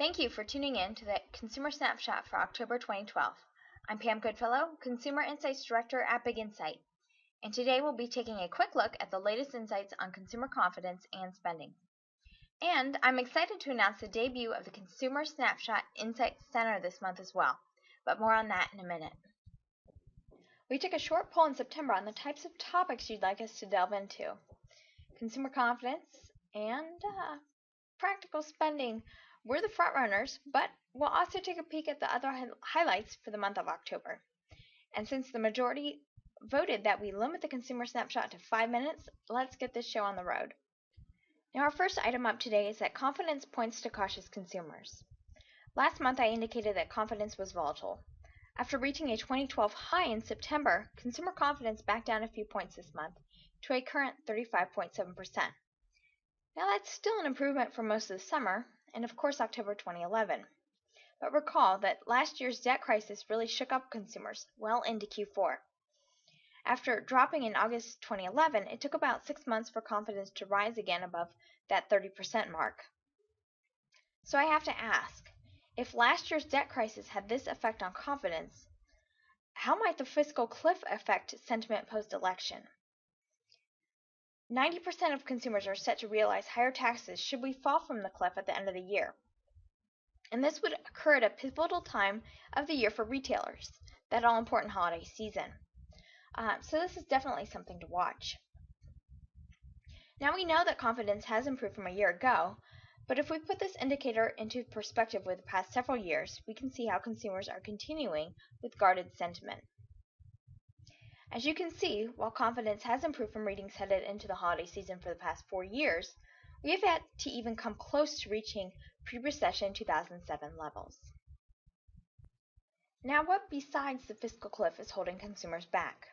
Thank you for tuning in to the Consumer Snapshot for October 2012. I'm Pam Goodfellow, Consumer Insights Director at Big Insight, and today we'll be taking a quick look at the latest insights on consumer confidence and spending. And I'm excited to announce the debut of the Consumer Snapshot Insights Center this month as well, but more on that in a minute. We took a short poll in September on the types of topics you'd like us to delve into. Consumer confidence and practical spending were the front runners, but we'll also take a peek at the other highlights for the month of October. And since the majority voted that we limit the Consumer Snapshot to 5 minutes, let's get this show on the road. Now, our first item up today is that confidence points to cautious consumers. Last month, I indicated that confidence was volatile. After reaching a 2012 high in September, consumer confidence backed down a few points this month to a current 35.7%. Now, that's still an improvement from most of the summer, and of course October 2011. But recall that last year's debt crisis really shook up consumers well into Q4. After dropping in August 2011, it took about 6 months for confidence to rise again above that 30% mark. So I have to ask, if last year's debt crisis had this effect on confidence, how might the fiscal cliff affect sentiment post-election? 90% of consumers are set to realize higher taxes should we fall from the cliff at the end of the year. And this would occur at a pivotal time of the year for retailers, that all-important holiday season. So this is definitely something to watch. Now we know that confidence has improved from a year ago, but if we put this indicator into perspective with the past several years, we can see how consumers are continuing with guarded sentiment. As you can see, while confidence has improved from readings headed into the holiday season for the past 4 years, we have yet to even come close to reaching pre-recession 2007 levels. Now, what besides the fiscal cliff is holding consumers back?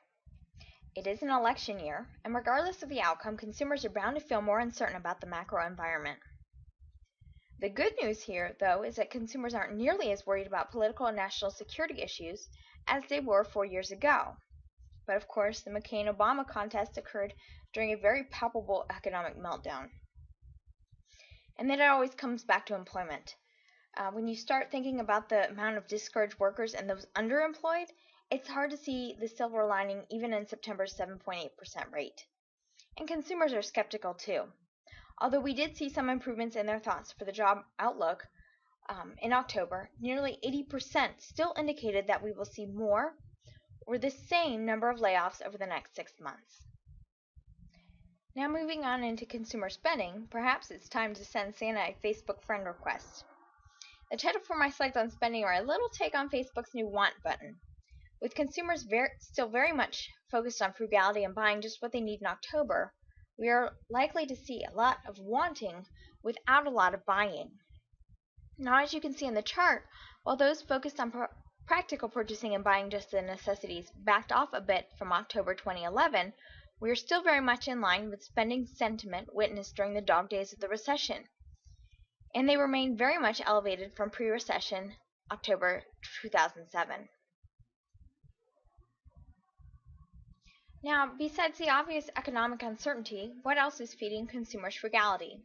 It is an election year, and regardless of the outcome, consumers are bound to feel more uncertain about the macro environment. The good news here, though, is that consumers aren't nearly as worried about political and national security issues as they were 4 years ago. But of course, the McCain-Obama contest occurred during a very palpable economic meltdown. And then it always comes back to employment. When you start thinking about the amount of discouraged workers and those underemployed, it's hard to see the silver lining even in September's 7.8% rate. And consumers are skeptical too. Although we did see some improvements in their thoughts for the job outlook in October, nearly 80% still indicated that we will see more or the same number of layoffs over the next 6 months. Now moving on into consumer spending, perhaps it's time to send Santa a Facebook friend request. The title for my slides on spending are a little take on Facebook's new want button. With consumers still very much focused on frugality and buying just what they need in October, we are likely to see a lot of wanting without a lot of buying. Now, as you can see in the chart, while those focused on practical purchasing and buying just the necessities backed off a bit from October 2011, we are still very much in line with spending sentiment witnessed during the dog days of the recession. And they remain very much elevated from pre-recession October 2007. Now, besides the obvious economic uncertainty, what else is feeding consumers' frugality?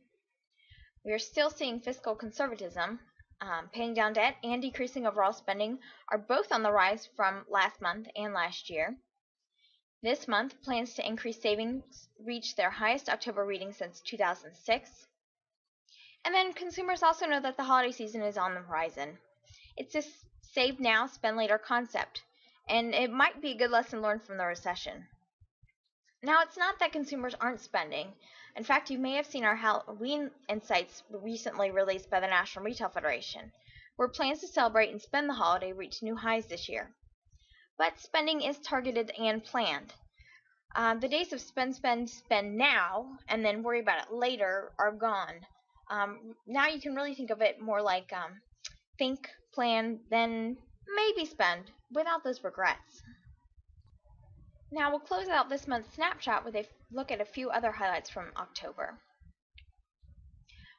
We are still seeing fiscal conservatism. Paying down debt and decreasing overall spending are both on the rise from last month and last year. This month, plans to increase savings reached their highest October reading since 2006. And then consumers also know that the holiday season is on the horizon. It's this save now, spend later concept, and it might be a good lesson learned from the recession. Now, it's not that consumers aren't spending. In fact, you may have seen our Halloween insights recently released by the National Retail Federation, where plans to celebrate and spend the holiday reached new highs this year. But spending is targeted and planned. The days of spend now and then worry about it later are gone. Now you can really think of it more like think, plan, then maybe spend without those regrets. Now we'll close out this month's snapshot with a look at a few other highlights from October.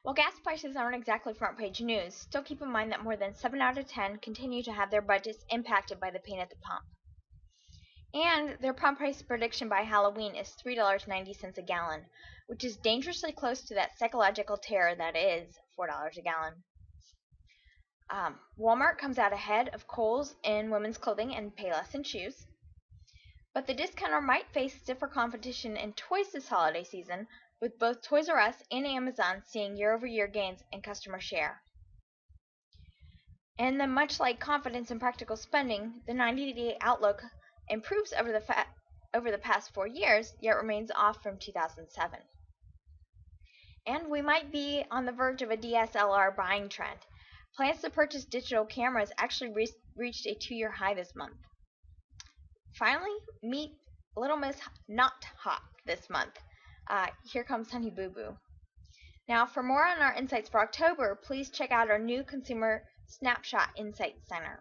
While gas prices aren't exactly front page news, still keep in mind that more than 7 out of 10 continue to have their budgets impacted by the pain at the pump. And their pump price prediction by Halloween is $3.90 a gallon, which is dangerously close to that psychological terror that is $4 a gallon. Walmart comes out ahead of Kohl's in women's clothing and Payless in shoes. But the discounter might face stiffer competition in toys this holiday season, with both Toys R Us and Amazon seeing year-over-year gains in customer share. And then, much like confidence in practical spending, the 90-day outlook improves over the past 4 years, yet remains off from 2007. And we might be on the verge of a DSLR buying trend. Plans to purchase digital cameras actually reached a 2-year high this month. Finally, meet Little Miss Not Hot this month. Here comes Honey Boo Boo. Now, for more on our insights for October, please check out our new Consumer Snapshot Insight Center.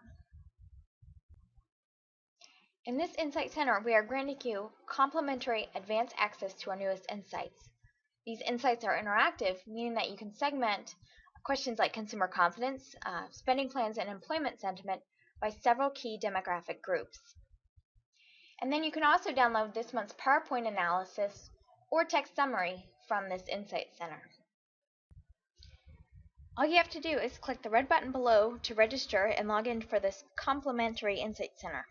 In this Insight Center, we are granting you complimentary advanced access to our newest insights. These insights are interactive, meaning that you can segment questions like consumer confidence, spending plans, and employment sentiment by several key demographic groups. And then you can also download this month's PowerPoint analysis or text summary from this Insight Center. All you have to do is click the red button below to register and log in for this complimentary Insight Center.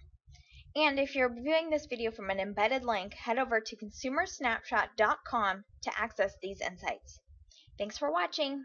And if you're viewing this video from an embedded link, head over to consumersnapshot.com to access these insights. Thanks for watching.